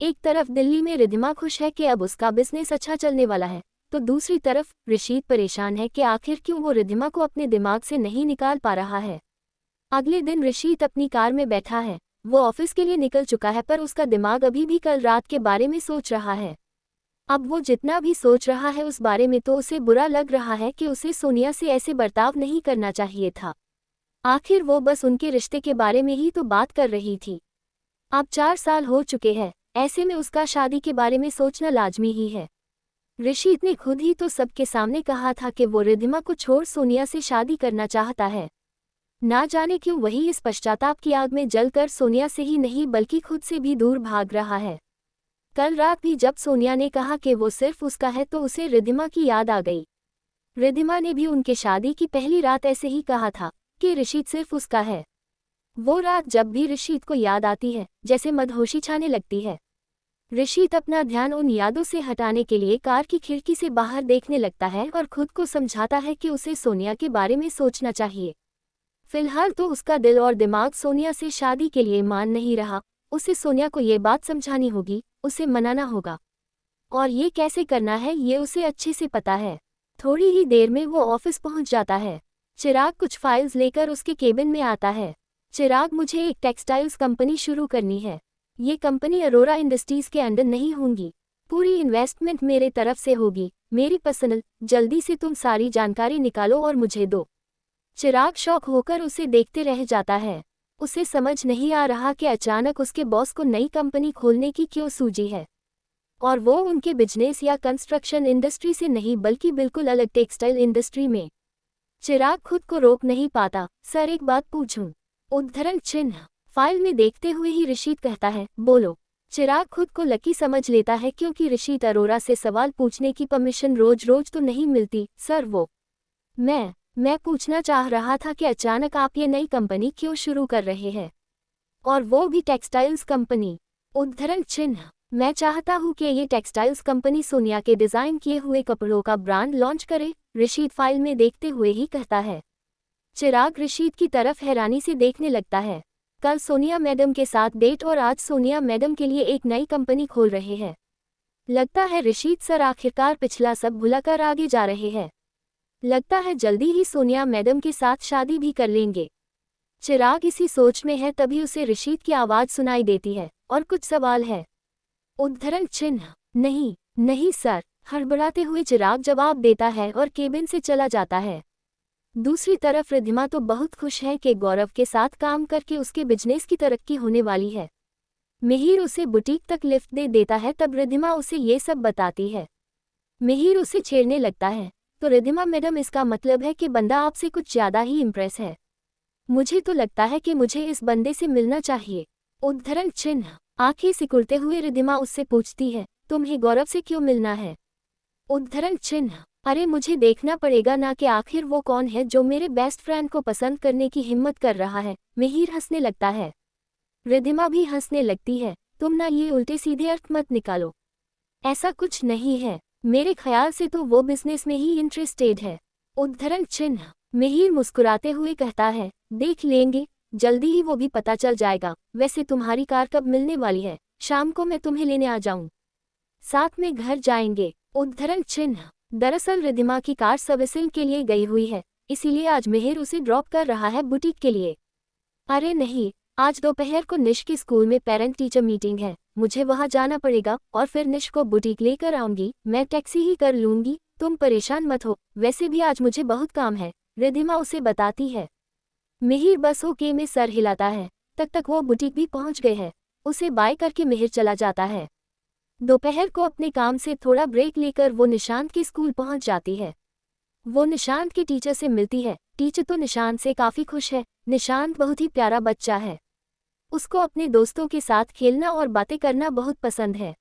एक तरफ दिल्ली में रिद्धिमा खुश है कि अब उसका बिजनेस अच्छा चलने वाला है, तो दूसरी तरफ ऋषित परेशान है कि आखिर क्यों वो रिद्धिमा को अपने दिमाग से नहीं निकाल पा रहा है। अगले दिन ऋषित अपनी कार में बैठा है। वो ऑफिस के लिए निकल चुका है पर उसका दिमाग अभी भी कल रात के बारे में सोच रहा है। अब वो जितना भी सोच रहा है उस बारे में तो उसे बुरा लग रहा है कि उसे सोनिया से ऐसे बर्ताव नहीं करना चाहिए था। आखिर वो बस उनके रिश्ते के बारे में ही तो बात कर रही थी। अब 4 साल हो चुके हैं, ऐसे में उसका शादी के बारे में सोचना लाजमी ही है। ऋषित ने खुद ही तो सबके सामने कहा था कि वो रिद्धिमा को छोड़ सोनिया से शादी करना चाहता है। ना जाने क्यों वही इस पश्चाताप की आग में जलकर सोनिया से ही नहीं बल्कि खुद से भी दूर भाग रहा है। कल रात भी जब सोनिया ने कहा कि वो सिर्फ उसका है तो उसे रिद्धिमा की याद आ गई। रिद्धिमा ने भी उनके शादी की पहली रात ऐसे ही कहा था कि ऋषित सिर्फ उसका है। वो रात जब भी ऋषित को याद आती है जैसे मदहोशी छाने लगती है। ऋषित अपना ध्यान उन यादों से हटाने के लिए कार की खिड़की से बाहर देखने लगता है और खुद को समझाता है कि उसे सोनिया के बारे में सोचना चाहिए। फिलहाल तो उसका दिल और दिमाग सोनिया से शादी के लिए मान नहीं रहा। उसे सोनिया को ये बात समझानी होगी, उसे मनाना होगा। और ये कैसे करना है ये उसे अच्छे से पता है। थोड़ी ही देर में वो ऑफिस पहुंच जाता है। चिराग कुछ फाइल्स लेकर उसके केबिन में आता है। चिराग, मुझे एक टेक्सटाइल्स कंपनी शुरू करनी है। ये कंपनी अरोरा इंडस्ट्रीज के अंडर नहीं होंगी। पूरी इन्वेस्टमेंट मेरे तरफ से होगी, मेरी पर्सनल। जल्दी से तुम सारी जानकारी निकालो और मुझे दो। चिराग शौक होकर उसे देखते रह जाता है। उसे समझ नहीं आ रहा कि अचानक उसके बॉस को नई कंपनी खोलने की क्यों सूझी है। और वो उनके बिजनेस या कंस्ट्रक्शन इंडस्ट्री से नहीं बल्कि बिल्कुल अलग टेक्सटाइल इंडस्ट्री में। चिराग खुद को रोक नहीं पाता। सर, एक बात पूछूं? उद्धरण चिन्ह फाइल में देखते हुए ही ऋषित कहता है, बोलो। चिराग खुद को लकी समझ लेता है क्योंकि ऋषित अरोरा से सवाल पूछने की परमिशन रोज रोज तो नहीं मिलती। सर, वो मैं पूछना चाह रहा था कि अचानक आप ये नई कंपनी क्यों शुरू कर रहे हैं, और वो भी टेक्सटाइल्स कंपनी। उद्धरण चिन्ह मैं चाहता हूँ कि ये टेक्सटाइल्स कंपनी सोनिया के डिजाइन किए हुए कपड़ों का ब्रांड लॉन्च करे, ऋषित फाइल में देखते हुए ही कहता है। चिराग ऋषित की तरफ हैरानी से देखने लगता है। कल सोनिया मैडम के साथ डेट और आज सोनिया मैडम के लिए एक नई कंपनी खोल रहे हैं। लगता है ऋषित सर आखिरकार पिछला सब भुलाकर आगे जा रहे हैं। लगता है जल्दी ही सोनिया मैडम के साथ शादी भी कर लेंगे। चिराग इसी सोच में है तभी उसे ऋषित की आवाज सुनाई देती है, और कुछ सवाल है? उद्धरण चिन्ह नहीं नहीं सर, हड़बड़ाते हुए चिराग जवाब देता है और केबिन से चला जाता है। दूसरी तरफ रिद्धिमा तो बहुत खुश है कि गौरव के साथ काम करके उसके बिजनेस की तरक्की होने वाली है। मिहिर उसे बुटीक तक लिफ्ट दे देता है तब रिद्धिमा उसे ये सब बताती है। मिहिर उसे छेड़ने लगता है, तो रिद्धिमा मैडम, इसका मतलब है कि बंदा आपसे कुछ ज्यादा ही इम्प्रेस है। मुझे तो लगता है कि मुझे इस बंदे से मिलना चाहिए। उद्धरण चिन्ह आंखें सिकुड़ते हुए रिद्धिमा उससे पूछती है, तुम्हें गौरव से क्यों मिलना है? उद्धरण चिन्ह अरे, मुझे देखना पड़ेगा ना कि आखिर वो कौन है जो मेरे बेस्ट फ्रेंड को पसंद करने की हिम्मत कर रहा है। मिहिर हंसने लगता है। रिद्धिमा भी हंसने लगती है। तुम ना ये उल्टे सीधे अर्थ मत निकालो। ऐसा कुछ नहीं है, मेरे ख्याल से तो वो बिजनेस में ही इंटरेस्टेड है। उद्धरण चिन्ह मिहिर मुस्कुराते हुए कहता है, देख लेंगे, जल्दी ही वो भी पता चल जाएगा। वैसे तुम्हारी कार कब मिलने वाली है? शाम को मैं तुम्हें लेने आ जाऊं, साथ में घर जाएंगे। उद्धरण चिन्ह दरअसल रिद्धिमा की कार सर्विसिंग के लिए गई हुई है, इसीलिए आज मिहिर उसे ड्रॉप कर रहा है बुटीक के लिए। अरे नहीं, आज दोपहर को निश के स्कूल में पेरेंट टीचर मीटिंग है, मुझे वहां जाना पड़ेगा और फिर निश को बुटीक लेकर आऊंगी। मैं टैक्सी ही कर लूंगी, तुम परेशान मत हो। वैसे भी आज मुझे बहुत काम है, रिद्धिमा उसे बताती है। मिहिर बस ओके में सर हिलाता है। तक वो बुटीक भी पहुंच गए हैं। उसे बाय करके मिहिर चला जाता है। दोपहर को अपने काम से थोड़ा ब्रेक लेकर वो निशांत के स्कूल पहुंच जाती है। वो निशांत के टीचर से मिलती है। टीचर तो निशांत से काफ़ी खुश है। निशांत बहुत ही प्यारा बच्चा है। उसको अपने दोस्तों के साथ खेलना और बातें करना बहुत पसंद है,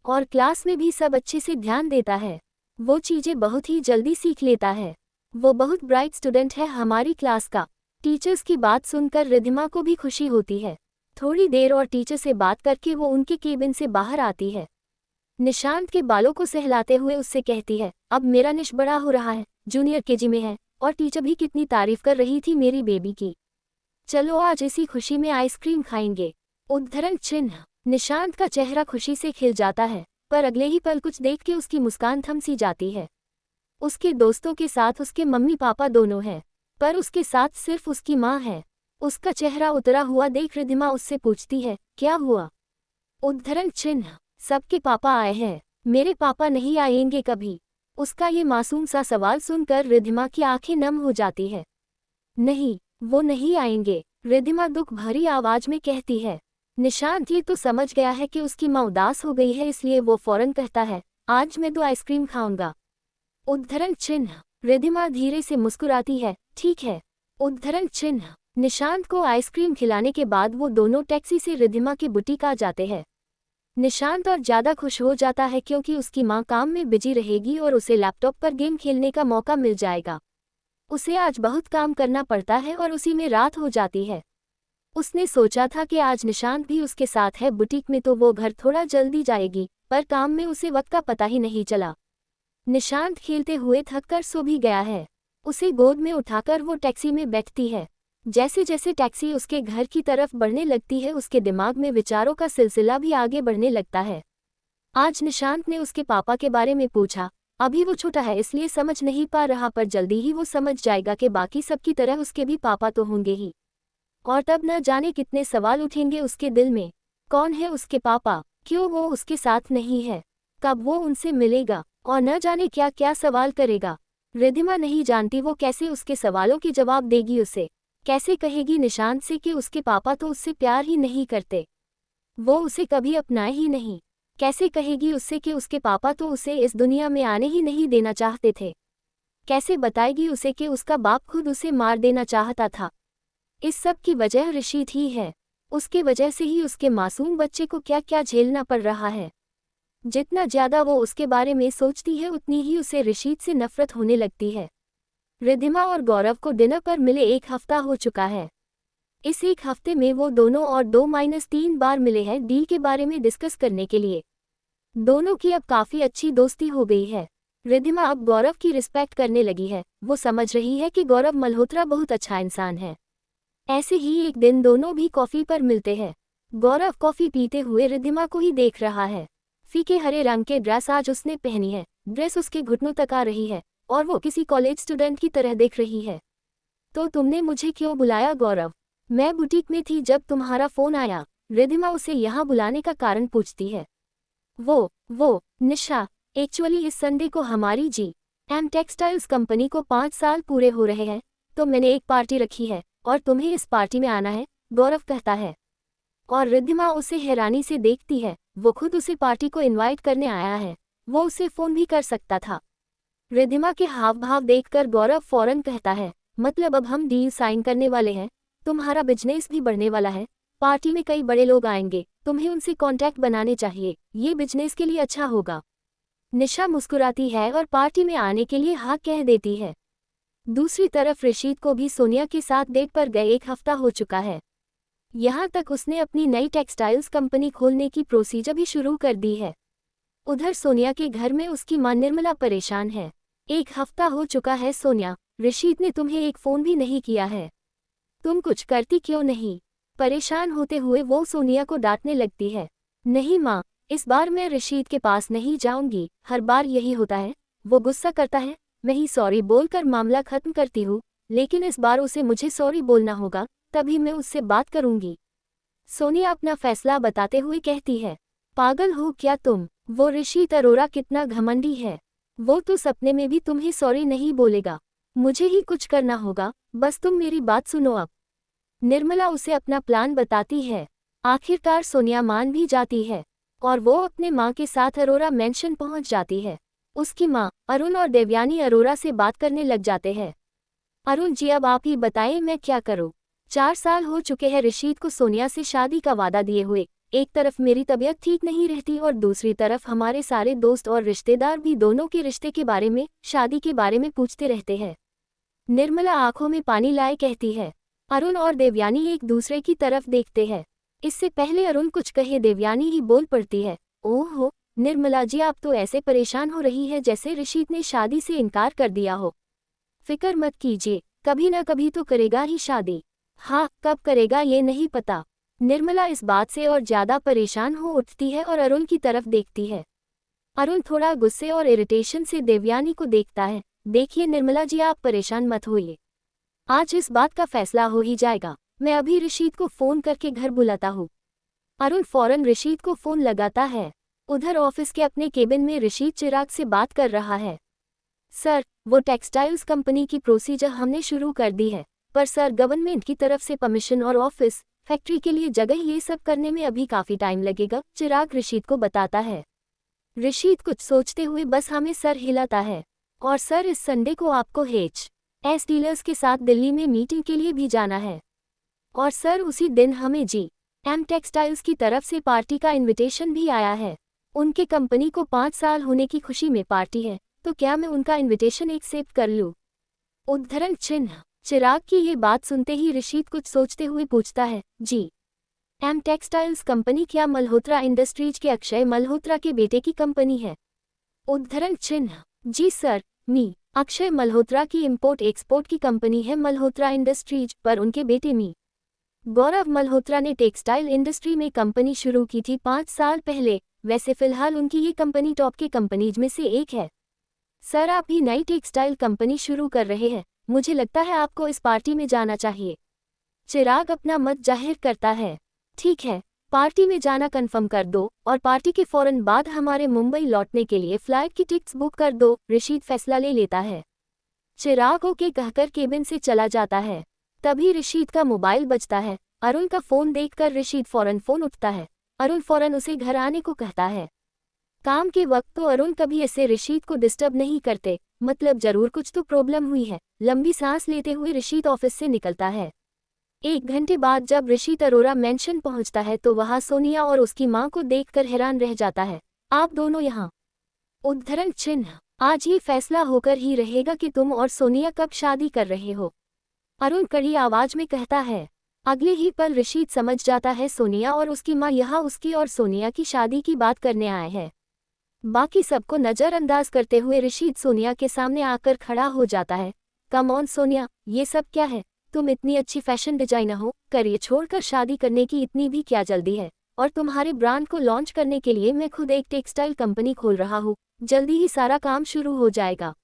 और क्लास में भी सब अच्छे से ध्यान देता है। वो चीज़ें बहुत ही जल्दी सीख लेता है। वो बहुत ब्राइट स्टूडेंट है हमारी क्लास का। टीचर्स की बात सुनकर रिद्धिमा को भी खुशी होती है। थोड़ी देर और टीचर से बात करके वो उनके केबिन से बाहर आती है। निशांत के बालों को सहलाते हुए उससे कहती है, अब मेरा निश बड़ा हो रहा है, जूनियर केजी में है, और टीचर भी कितनी तारीफ कर रही थी मेरी बेबी की। चलो आज इसी खुशी में आइसक्रीम खाएंगे। उद्धरण चिन्ह निशांत का चेहरा खुशी से खिल जाता है, पर अगले ही पल कुछ देख के उसकी मुस्कान थम सी जाती है। उसके दोस्तों के साथ उसके मम्मी पापा दोनों हैं, पर उसके साथ सिर्फ उसकी माँ है। उसका चेहरा उतरा हुआ देख रिद्धिमा उससे पूछती है, क्या हुआ? उद्धरण चिन्ह, सबके पापा आए हैं, मेरे पापा नहीं आएंगे कभी? उसका ये मासूम सा सवाल सुनकर रिद्धिमा की आंखें नम हो जाती है। नहीं, वो नहीं आएंगे, रिद्धिमा दुख भरी आवाज में कहती है। निशांत ये तो समझ गया है कि उसकी माँ उदास हो गई है, इसलिए वो फौरन कहता है, आज मैं 2 आइसक्रीम खाऊंगा। उद्धरण चिन्ह, रिद्धिमा धीरे से मुस्कुराती है, ठीक है। उद्धरण चिन्ह, निशांत को आइसक्रीम खिलाने के बाद वो दोनों टैक्सी से रिद्धिमा की बुटीक आ जाते हैं। निशांत और ज़्यादा खुश हो जाता है क्योंकि उसकी माँ काम में बिजी रहेगी और उसे लैपटॉप पर गेम खेलने का मौका मिल जाएगा। उसे आज बहुत काम करना पड़ता है और उसी में रात हो जाती है। उसने सोचा था कि आज निशांत भी उसके साथ है बुटीक में तो वो घर थोड़ा जल्दी जाएगी, पर काम में उसे वक्त का पता ही नहीं चला। निशांत खेलते हुए थककर सो भी गया है। उसे गोद में उठाकर वो टैक्सी में बैठती है। जैसे जैसे टैक्सी उसके घर की तरफ बढ़ने लगती है, उसके दिमाग में विचारों का सिलसिला भी आगे बढ़ने लगता है। आज निशांत ने उसके पापा के बारे में पूछा। अभी वो छोटा है इसलिए समझ नहीं पा रहा, पर जल्दी ही वो समझ जाएगा कि बाकी सबकी तरह उसके भी पापा तो होंगे ही। और तब न जाने कितने सवाल उठेंगे उसके दिल में। कौन है उसके पापा? क्यों वो उसके साथ नहीं है? कब वो उनसे मिलेगा? और न जाने क्या क्या सवाल करेगा। रिद्धिमा नहीं जानती वो कैसे उसके सवालों के जवाब देगी उसे। कैसे कहेगी निशांत से कि उसके पापा तो उससे प्यार ही नहीं करते, वो उसे कभी अपनाए ही नहीं। कैसे कहेगी उससे कि उसके पापा तो उसे इस दुनिया में आने ही नहीं देना चाहते थे। कैसे बताएगी उसे कि उसका बाप खुद उसे मार देना चाहता था। इस सब की वजह ऋषित ही है। उसके वजह से ही उसके मासूम बच्चे को क्या क्या झेलना पड़ रहा है। जितना ज्यादा वो उसके बारे में सोचती है उतनी ही उसे ऋषित से नफरत होने लगती है। रिद्धिमा और गौरव को डिनर पर मिले 1 हफ्ता हो चुका है। इस 1 हफ्ते में वो दोनों और 2-3 बार मिले हैं डील के बारे में डिस्कस करने के लिए। दोनों की अब काफ़ी अच्छी दोस्ती हो गई है। रिद्धिमा अब गौरव की रिस्पेक्ट करने लगी है। वो समझ रही है कि गौरव मल्होत्रा बहुत अच्छा इंसान है। ऐसे ही एक दिन दोनों भी कॉफ़ी पर मिलते हैं। गौरव कॉफ़ी पीते हुए रिद्धिमा को ही देख रहा है। फीके हरे रंग के ड्रेस आज उसने पहनी है। ड्रेस उसके घुटनों तक आ रही है और वो किसी कॉलेज स्टूडेंट की तरह दिख रही है। तो तुमने मुझे क्यों बुलाया गौरव? मैं बुटीक में थी जब तुम्हारा फ़ोन आया। रिद्धिमा उसे यहाँ बुलाने का कारण पूछती है। वो निशा, एक्चुअली इस संडे को हमारी जी.एम. टेक्सटाइल्स कंपनी को 5 साल पूरे हो रहे हैं, तो मैंने एक पार्टी रखी है और तुम्हें इस पार्टी में आना है, गौरव कहता है। और रिद्धिमा उसे हैरानी से देखती है। वो खुद उसे पार्टी को इनवाइट करने आया है। वो उसे फ़ोन भी कर सकता था। रिद्धिमा के हाव भाव देखकर गौरव फौरन कहता है, मतलब अब हम डील साइन करने वाले हैं, तुम्हारा बिजनेस भी बढ़ने वाला है, पार्टी में कई बड़े लोग आएंगे, तुम्हें उनसे कांटेक्ट बनाने चाहिए, ये बिजनेस के लिए अच्छा होगा। निशा मुस्कुराती है और पार्टी में आने के लिए हाँ कह देती है। दूसरी तरफ ऋषित को भी सोनिया के साथ डेट पर गए 1 हफ्ता हो चुका है। यहाँ तक उसने अपनी नई टेक्सटाइल्स कंपनी खोलने की प्रोसीजर भी शुरू कर दी है। उधर सोनिया के घर में उसकी मां निर्मला परेशान है। 1 हफ्ता हो चुका है सोनिया, ऋषित ने तुम्हें एक फ़ोन भी नहीं किया है, तुम कुछ करती क्यों नहीं? परेशान होते हुए वो सोनिया को डांटने लगती है। नहीं माँ, इस बार मैं ऋषित के पास नहीं जाऊंगी, हर बार यही होता है, वो गुस्सा करता है, मैं ही सॉरी बोलकर मामला खत्म करती हूँ, लेकिन इस बार उसे मुझे सॉरी बोलना होगा, तभी मैं उससे बात करूंगी। सोनिया अपना फैसला बताते हुए कहती है। पागल हो क्या तुम? वो ऋषित अरोरा कितना घमंडी है, वो तो सपने में भी तुम्हें सॉरी नहीं बोलेगा। मुझे ही कुछ करना होगा, बस तुम मेरी बात सुनो अब। निर्मला उसे अपना प्लान बताती है। आखिरकार सोनिया मान भी जाती है और वो अपने माँ के साथ अरोरा मेंशन पहुंच जाती है। उसकी माँ अरुण और देवयानी अरोरा से बात करने लग जाते हैं। अरुण जी, अब आप ही बताएं मैं क्या करूँ? 4 साल हो चुके हैं ऋषित को सोनिया से शादी का वादा दिए हुए। एक तरफ मेरी तबीयत ठीक नहीं रहती और दूसरी तरफ हमारे सारे दोस्त और रिश्तेदार भी दोनों के रिश्ते के बारे में, शादी के बारे में पूछते रहते हैं। निर्मला आंखों में पानी लाए कहती है। अरुण और देवयानी एक दूसरे की तरफ देखते हैं। इससे पहले अरुण कुछ कहे देवयानी ही बोल पड़ती है। ओहो निर्मला जी, आप तो ऐसे परेशान हो रही है जैसे ऋषित ने शादी से इनकार कर दिया हो। फिक्र मत कीजिए, कभी न कभी तो करेगा ही शादी। हाँ, कब करेगा ये नहीं पता। निर्मला इस बात से और ज्यादा परेशान हो उठती है और अरुण की तरफ देखती है। अरुण थोड़ा गुस्से और इरिटेशन से देवयानी को देखता है। देखिए निर्मला जी, आप परेशान मत होइए, आज इस बात का फैसला हो ही जाएगा। मैं अभी ऋषित को फोन करके घर बुलाता हूँ। अरुण फौरन ऋषित को फोन लगाता है। उधर ऑफिस के अपने केबिन में ऋषित चिराग से बात कर रहा है। सर, वो टेक्सटाइल्स कंपनी की प्रोसीजर हमने शुरू कर दी है, पर सर गवर्नमेंट की तरफ से परमिशन और ऑफिस फैक्ट्री के लिए जगह ये सब करने में अभी काफी टाइम लगेगा, चिराग ऋषित को बताता है। ऋषित कुछ सोचते हुए बस हमें सर हिलाता है। और सर, इस संडे को आपको एच.एस. डीलर्स के साथ दिल्ली में मीटिंग के लिए भी जाना है। और सर, उसी दिन हमें जी.एम. टेक्सटाइल्स की तरफ से पार्टी का इनविटेशन भी आया है। उनके कंपनी को 5 साल होने की खुशी में पार्टी है, तो क्या मैं उनका इनविटेशन एक्सेप्ट कर लूँ? उद्धरण चिन्ह। चिराग की ये बात सुनते ही ऋषित कुछ सोचते हुए पूछता है, जी.एम. टेक्सटाइल्स कंपनी क्या मल्होत्रा इंडस्ट्रीज के अक्षय मल्होत्रा के बेटे की कंपनी है? उद्धरण चिन्ह। जी सर, अक्षय मल्होत्रा की इंपोर्ट एक्सपोर्ट की कंपनी है मल्होत्रा इंडस्ट्रीज, पर उनके बेटे गौरव मल्होत्रा ने टेक्सटाइल इंडस्ट्री में कंपनी शुरू की थी 5 साल पहले। वैसे फिलहाल उनकी ये कंपनी टॉप के कंपनीज में से एक है। सर, आप ही नई टेक्सटाइल कंपनी शुरू कर रहे हैं, मुझे लगता है आपको इस पार्टी में जाना चाहिए। चिराग अपना मत जाहिर करता है। ठीक है, पार्टी में जाना कंफर्म कर दो और पार्टी के फौरन बाद हमारे मुंबई लौटने के लिए फ्लाइट की टिकट्स बुक कर दो, ऋषित फैसला ले लेता है। चिराग ओके कहकर केबिन से चला जाता है। तभी ऋषित का मोबाइल बजता है। अरुण का फोन देखकर ऋषित फौरन फोन उठता है। अरुण फौरन उसे घर आने को कहता है। काम के वक्त तो अरुण कभी ऐसे ऋषित को डिस्टर्ब नहीं करते, मतलब जरूर कुछ तो प्रॉब्लम हुई है। लंबी सांस लेते हुए ऋषित ऑफिस से निकलता है। 1 घंटे बाद जब ऋषित अरोरा मेंशन पहुंचता है तो वहां सोनिया और उसकी मां को देखकर हैरान रह जाता है। आप दोनों यहाँ? उद्धरण चिन्ह। आज ये फैसला होकर ही रहेगा कि तुम और सोनिया कब शादी कर रहे हो, अरुण कड़ी आवाज में कहता है। अगले ही पल ऋषित समझ जाता है सोनिया और उसकी मां यहाँ उसकी और सोनिया की शादी की बात करने आए हैं। बाकी सबको नजरअंदाज करते हुए ऋषित सोनिया के सामने आकर खड़ा हो जाता है। कम ऑन सोनिया, ये सब क्या है? तुम इतनी अच्छी फैशन डिजाइनर हो, करियर छोड़कर शादी करने की इतनी भी क्या जल्दी है? और तुम्हारे ब्रांड को लॉन्च करने के लिए मैं खुद एक टेक्सटाइल कंपनी खोल रहा हूँ, जल्दी ही सारा काम शुरू हो जाएगा।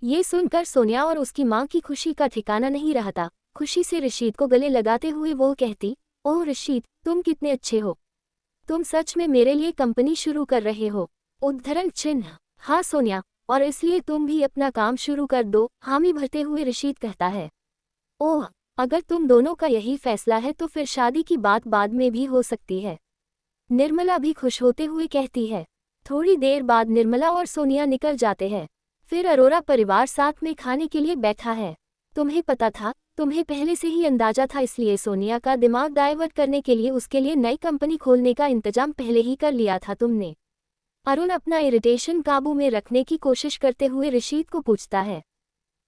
ये सुनकर सोनिया और उसकी मां की खुशी का ठिकाना नहीं रहता। खुशी से ऋषित को गले लगाते हुए वो कहती, ओह ऋषित, तुम कितने अच्छे हो, तुम सच में मेरे लिए कंपनी शुरू कर रहे हो? उद्धरण चिन्ह। हाँ सोनिया, और इसलिए तुम भी अपना काम शुरू कर दो, हामी भरते हुए ऋषित कहता है। ओह, अगर तुम दोनों का यही फैसला है तो फिर शादी की बात बाद में भी हो सकती है, निर्मला भी खुश होते हुए कहती है। थोड़ी देर बाद निर्मला और सोनिया निकल जाते हैं। फिर अरोरा परिवार साथ में खाने के लिए बैठा है। तुम्हें पता था, तुम्हें पहले से ही अंदाजा था, इसलिए सोनिया का दिमाग डाइवर्ट करने के लिए उसके लिए नई कंपनी खोलने का इंतजाम पहले ही कर लिया था तुमने। अरुण अपना इरिटेशन काबू में रखने की कोशिश करते हुए ऋषित को पूछता है।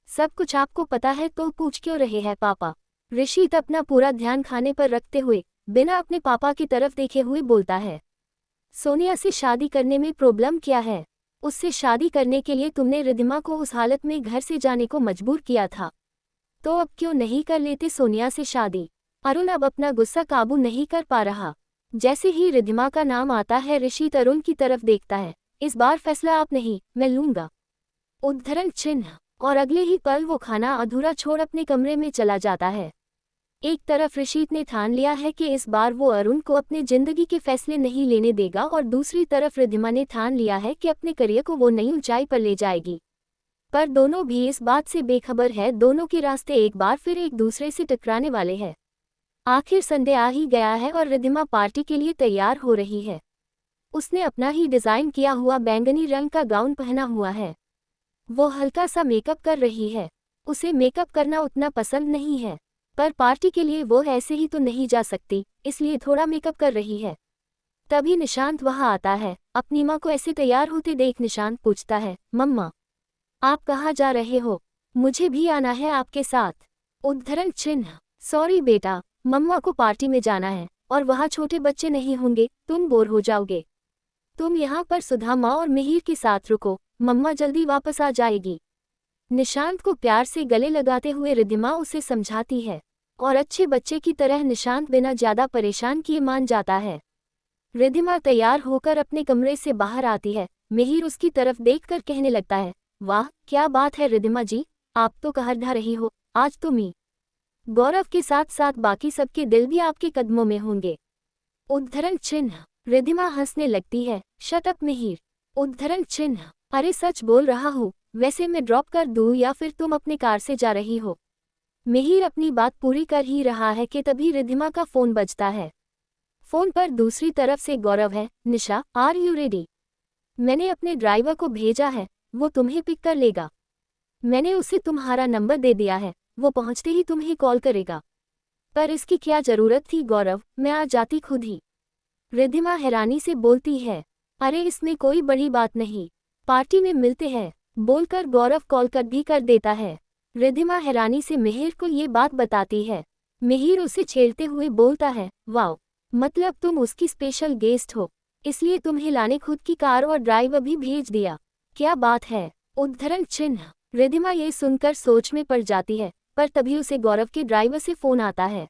सब कुछ आपको पता है तो पूछ क्यों रहे हैं पापा? ऋषित अपना पूरा ध्यान खाने पर रखते हुए बिना अपने पापा की तरफ देखे हुए बोलता है। सोनिया से शादी करने में प्रॉब्लम क्या है? उससे शादी करने के लिए तुमने रिद्धिमा को उस हालत में घर से जाने को मजबूर किया था, तो अब क्यों नहीं कर लेते सोनिया से शादी? अरुण अब अपना गुस्सा काबू नहीं कर पा रहा। जैसे ही रिद्धिमा का नाम आता है ऋषित अरुण की तरफ देखता है। इस बार फैसला आप नहीं, मैं लूंगा। उद्धरण चिन्ह। और अगले ही पल वो खाना अधूरा छोड़ अपने कमरे में चला जाता है। एक तरफ ऋषित ने ठान लिया है कि इस बार वो अरुण को अपने जिंदगी के फैसले नहीं लेने देगा और दूसरी तरफ रिद्धिमा ने ठान लिया है कि अपने करियर को वो नई ऊंचाई पर ले जाएगी। पर दोनों भी इस बात से बेखबर है, दोनों के रास्ते एक बार फिर एक दूसरे से टकराने वाले हैं। आखिर संडे आ ही गया है और रिद्धिमा पार्टी के लिए तैयार हो रही है। उसने अपना ही डिजाइन किया हुआ बैंगनी रंग का गाउन पहना हुआ है। वो हल्का सा मेकअप कर रही है। उसे मेकअप करना उतना पसंद नहीं है, पर पार्टी के लिए वो ऐसे ही तो नहीं जा सकती, इसलिए थोड़ा मेकअप कर रही है। तभी निशांत वहां आता है। अपनी माँ को ऐसे तैयार होते देख निशांत पूछता है, मम्मा आप कहाँ जा रहे हो? मुझे भी आना है आपके साथ। उद्धरण चिन्ह। सॉरी बेटा, मम्मा को पार्टी में जाना है और वहाँ छोटे बच्चे नहीं होंगे, तुम बोर हो जाओगे। तुम यहाँ पर सुधा माँ और मिहिर के साथ रुको, मम्मा जल्दी वापस आ जाएगी। निशांत को प्यार से गले लगाते हुए रिद्धिमा उसे समझाती है। और अच्छे बच्चे की तरह निशांत बिना ज्यादा परेशान किए मान जाता है। रिद्धिमा तैयार होकर अपने कमरे से बाहर आती है। मिहिर उसकी तरफ देखकर कहने लगता है, वाह क्या बात है रिद्धिमा जी, आप तो कहर ढा रही हो आज तो मी। गौरव के साथ साथ बाकी सबके दिल भी आपके कदमों में होंगे। उद्धरण चिन्ह। रिद्धिमा हंसने लगती है। Shut up Mihir. उद्धरण चिन्ह। अरे सच बोल रहा हूँ, वैसे मैं ड्रॉप कर दूँ या फिर तुम अपने कार से जा रही हो। मिहिर अपनी बात पूरी कर ही रहा है कि तभी रिद्धिमा का फोन बजता है। फोन पर दूसरी तरफ से गौरव है। निशा, आर यू रेडी? मैंने अपने ड्राइवर को भेजा है, वो तुम्हें पिक कर लेगा। मैंने उसे तुम्हारा नंबर दे दिया है, वो पहुंचते ही तुम्हें कॉल करेगा। पर इसकी क्या जरूरत थी गौरव, मैं आ जाती खुद ही। रिद्धिमा हैरानी से बोलती है। अरे इसमें कोई बड़ी बात नहीं, पार्टी में मिलते हैं, बोलकर गौरव कॉल कर भी कर देता है। रिद्धिमा हैरानी से मिहिर को ये बात बताती है। मिहिर उसे छेड़ते हुए बोलता है, वाओ, मतलब तुम उसकी स्पेशल गेस्ट हो, इसलिए तुम्हें लाने खुद की कार और ड्राइवर भी भेज दिया, क्या बात है। उद्धरण चिन्ह। रिद्धिमा ये सुनकर सोच में पड़ जाती है, पर तभी उसे गौरव के ड्राइवर से फोन आता है।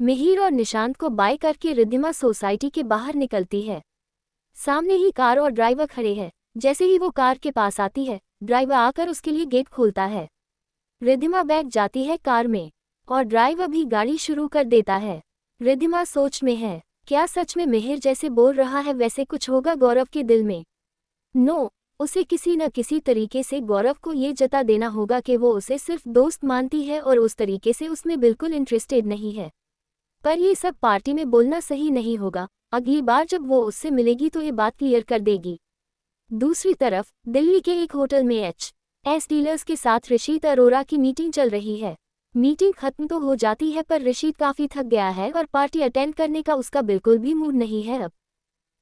मिहिर और निशांत को बाय करके रिद्धिमा सोसाइटी के बाहर निकलती है। सामने ही कार और ड्राइवर खड़े हैं। जैसे ही वो कार के पास आती है, ड्राइवर आकर उसके लिए गेट खोलता है। रिद्धिमा बैठ जाती है कार में और ड्राइवर भी गाड़ी शुरू कर देता है। रिद्धिमा सोच में है, क्या सच में मिहिर जैसे बोल रहा है वैसे कुछ होगा गौरव के दिल में? नो, उसे किसी न किसी तरीके से गौरव को ये जता देना होगा कि वो उसे सिर्फ दोस्त मानती है और उस तरीके से उसमें बिल्कुल इंटरेस्टेड नहीं है। पर ये सब पार्टी में बोलना सही नहीं होगा, अगली बार जब वो उससे मिलेगी तो ये बात क्लियर कर देगी। दूसरी तरफ दिल्ली के एक होटल में एच.एस. डीलर्स के साथ ऋषित अरोरा की मीटिंग चल रही है। मीटिंग खत्म तो हो जाती है पर ऋषित काफी थक गया है और पार्टी अटेंड करने का उसका बिल्कुल भी मूड नहीं है अब।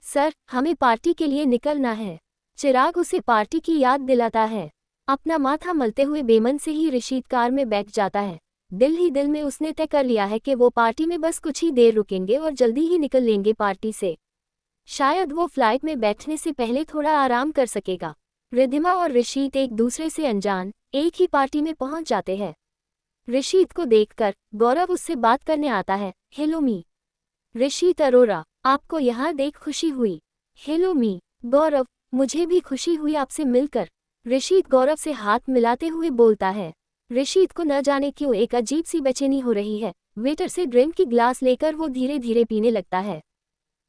सर, हमें पार्टी के लिए निकलना है। चिराग उसे पार्टी की याद दिलाता है। अपना माथा मलते हुए बेमन से ही ऋषित कार में बैठ जाता है। दिल ही दिल में उसने तय कर लिया है कि वो पार्टी में बस कुछ ही देर रुकेंगे और जल्दी ही निकल लेंगे पार्टी से। शायद वो फ्लाइट में बैठने से पहले थोड़ा आराम कर सकेगा। रिद्धिमा और ऋषित एक दूसरे से अनजान एक ही पार्टी में पहुंच जाते हैं। ऋषित को देखकर गौरव उससे बात करने आता है। हेलो मी। ऋषित अरोरा, आपको यहाँ देख खुशी हुई। हेलो मी। गौरव, मुझे भी खुशी हुई आपसे मिलकर। ऋषित गौरव से हाथ मिलाते हुए बोलता है। ऋषित को न जाने क्यों एक अजीब सी बेचैनी हो रही है। वेटर से ड्रिंक की ग्लास लेकर वो धीरे धीरे पीने लगता है।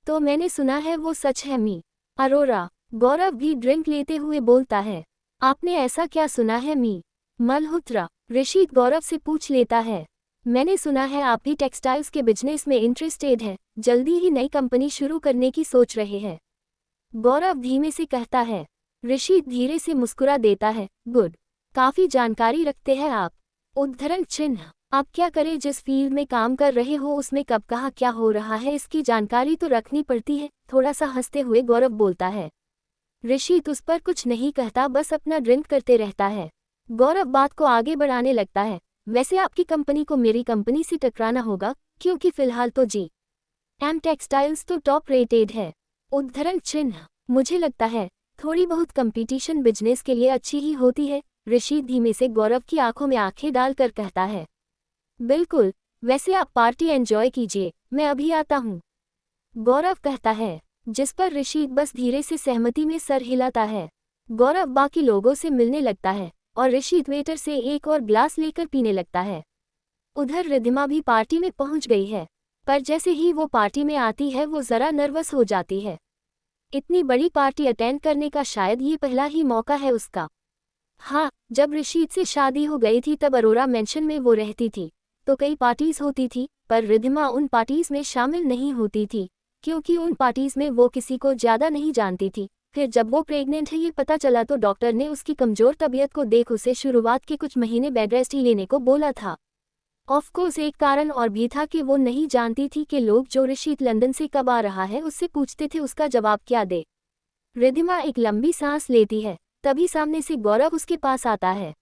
तो मैंने सुना है वो सच है मी? अरोरा। गौरव भी ड्रिंक लेते हुए बोलता है। आपने ऐसा क्या सुना है मी? मल्होत्रा। ऋषित गौरव से पूछ लेता है। मैंने सुना है आप भी टेक्सटाइल्स के बिजनेस में इंटरेस्टेड है, जल्दी ही नई कंपनी शुरू करने की सोच रहे हैं। गौरव धीमे से कहता है। ऋषित धीरे से मुस्कुरा देता है। गुड, काफी जानकारी रखते हैं आप। उद्धरण चिन्ह। आप क्या करें, जिस फील्ड में काम कर रहे हो उसमें कब कहाँ क्या हो रहा है इसकी जानकारी तो रखनी पड़ती है, थोड़ा सा हंसते हुए गौरव बोलता है। ऋषित उस पर कुछ नहीं कहता, बस अपना ड्रिंक करते रहता है। गौरव बात को आगे बढ़ाने लगता है। वैसे आपकी कंपनी को मेरी कंपनी से टकराना होगा, क्योंकि फिलहाल तो जी.एम. टेक्सटाइल्स तो टॉप रेटेड है। उद्धरण चिन्ह। मुझे लगता है थोड़ी बहुत कंपटीशन बिजनेस के लिए अच्छी ही होती है। ऋषित धीमे से गौरव की आंखों में आंखें डालकर कहता है। बिल्कुल, वैसे आप पार्टी एंजॉय कीजिए, मैं अभी आता हूँ। गौरव कहता है, जिस पर ऋषित बस धीरे से सहमति में सर हिलाता है। गौरव बाकी लोगों से मिलने लगता है और ऋषित वेटर से एक और ग्लास लेकर पीने लगता है। उधर रिद्धिमा भी पार्टी में पहुंच गई है, पर जैसे ही वो पार्टी में आती है वो जरा नर्वस हो जाती है। इतनी बड़ी पार्टी अटेंड करने का शायद ये पहला ही मौका है उसका। हाँ, जब ऋषित से शादी हो गई थी तब अरोरा मेंशन में वो रहती थी, तो कई पार्टीज होती थी, पर रिद्धिमा उन पार्टीज में शामिल नहीं होती थी, क्योंकि उन पार्टीज में वो किसी को ज़्यादा नहीं जानती थी। फिर जब वो प्रेग्नेंट है ये पता चला तो डॉक्टर ने उसकी कमज़ोर तबीयत को देख उसे शुरुआत के कुछ महीने बेड रेस्ट ही लेने को बोला था। ऑफकोर्स एक कारण और भी था कि वो नहीं जानती थी कि लोग जो ऋषित लंदन से कब आ रहा है उससे पूछते थे उसका जवाब क्या दे। रिद्धिमा एक लंबी सांस लेती है, तभी सामने से गौरव उसके पास आता है।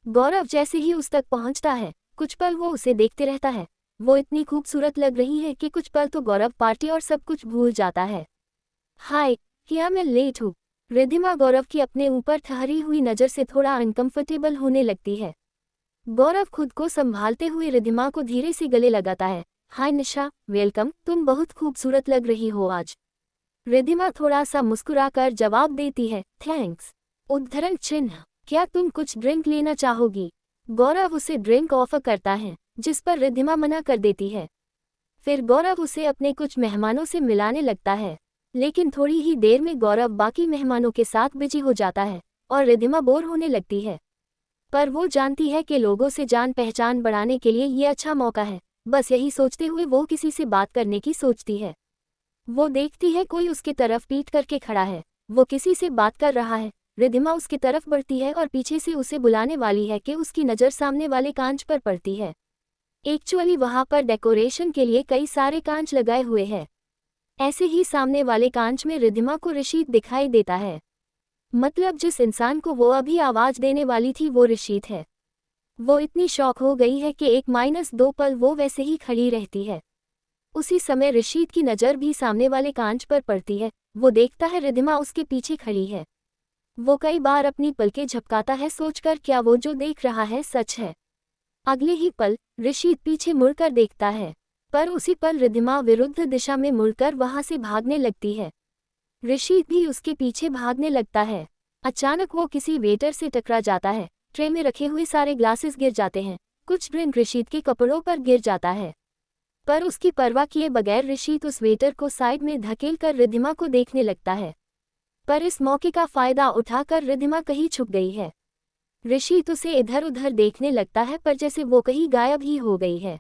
गौरव जैसे ही उस तक पहुंचता है, कुछ पल वो उसे देखते रहता है। वो इतनी खूबसूरत लग रही है कि कुछ पल तो गौरव पार्टी और सब कुछ भूल जाता है। हाय, क्या मैं लेट हूँ? रिद्धिमा गौरव की अपने ऊपर ठहरी हुई नज़र से थोड़ा अनकंफर्टेबल होने लगती है। गौरव खुद को संभालते हुए रिद्धिमा को धीरे से गले लगाता है। हाय निशा, वेलकम, तुम बहुत खूबसूरत लग रही हो आज। रिद्धिमा थोड़ा सा मुस्कुराकर जवाब देती है, थैंक्स। उद्धरण चिन्ह, क्या तुम कुछ ड्रिंक लेना चाहोगी? गौरव उसे ड्रिंक ऑफर करता है, जिस पर रिद्धिमा मना कर देती है। फिर गौरव उसे अपने कुछ मेहमानों से मिलाने लगता है, लेकिन थोड़ी ही देर में गौरव बाकी मेहमानों के साथ बिजी हो जाता है और रिद्धिमा बोर होने लगती है। पर वो जानती है कि लोगों से जान पहचान बढ़ाने के लिए ये अच्छा मौका है। बस यही सोचते हुए वो किसी से बात करने की सोचती है। वो देखती है कोई उसकी तरफ पीठ करके खड़ा है, वो किसी से बात कर रहा है। रिद्धिमा उसकी तरफ बढ़ती है और पीछे से उसे बुलाने वाली है कि उसकी नज़र सामने वाले कांच पर पड़ती है। एक्चुअली वहाँ पर डेकोरेशन के लिए कई सारे कांच लगाए हुए हैं। ऐसे ही सामने वाले कांच में रिद्धिमा को ऋषित दिखाई देता है। मतलब जिस इंसान को वो अभी आवाज़ देने वाली थी वो ऋषित है। वो इतनी शॉक हो गई है कि 1-2 पल वो वैसे ही खड़ी रहती है। उसी समय ऋषित की नज़र भी सामने वाले कांच पर पड़ती है। वो देखता है रिद्धिमा उसके पीछे खड़ी है। वो कई बार अपनी पलकें झपकाता है, सोचकर क्या वो जो देख रहा है सच है। अगले ही पल ऋषित पीछे मुड़कर देखता है, पर उसी पल रिद्धिमा विरुद्ध दिशा में मुड़कर वहां से भागने लगती है। ऋषित भी उसके पीछे भागने लगता है। अचानक वो किसी वेटर से टकरा जाता है। ट्रे में रखे हुए सारे ग्लासेस गिर जाते हैं। कुछ ड्रिंक ऋषित के कपड़ों पर गिर जाता है, पर उसकी परवाह किए बगैर ऋषित उस वेटर को साइड में धकेल कर रिद्धिमा को देखने लगता है। पर इस मौके का फायदा उठाकर रिद्धिमा कहीं छुप गई है। ऋषित उसे इधर उधर देखने लगता है, पर जैसे वो कहीं गायब ही हो गई है।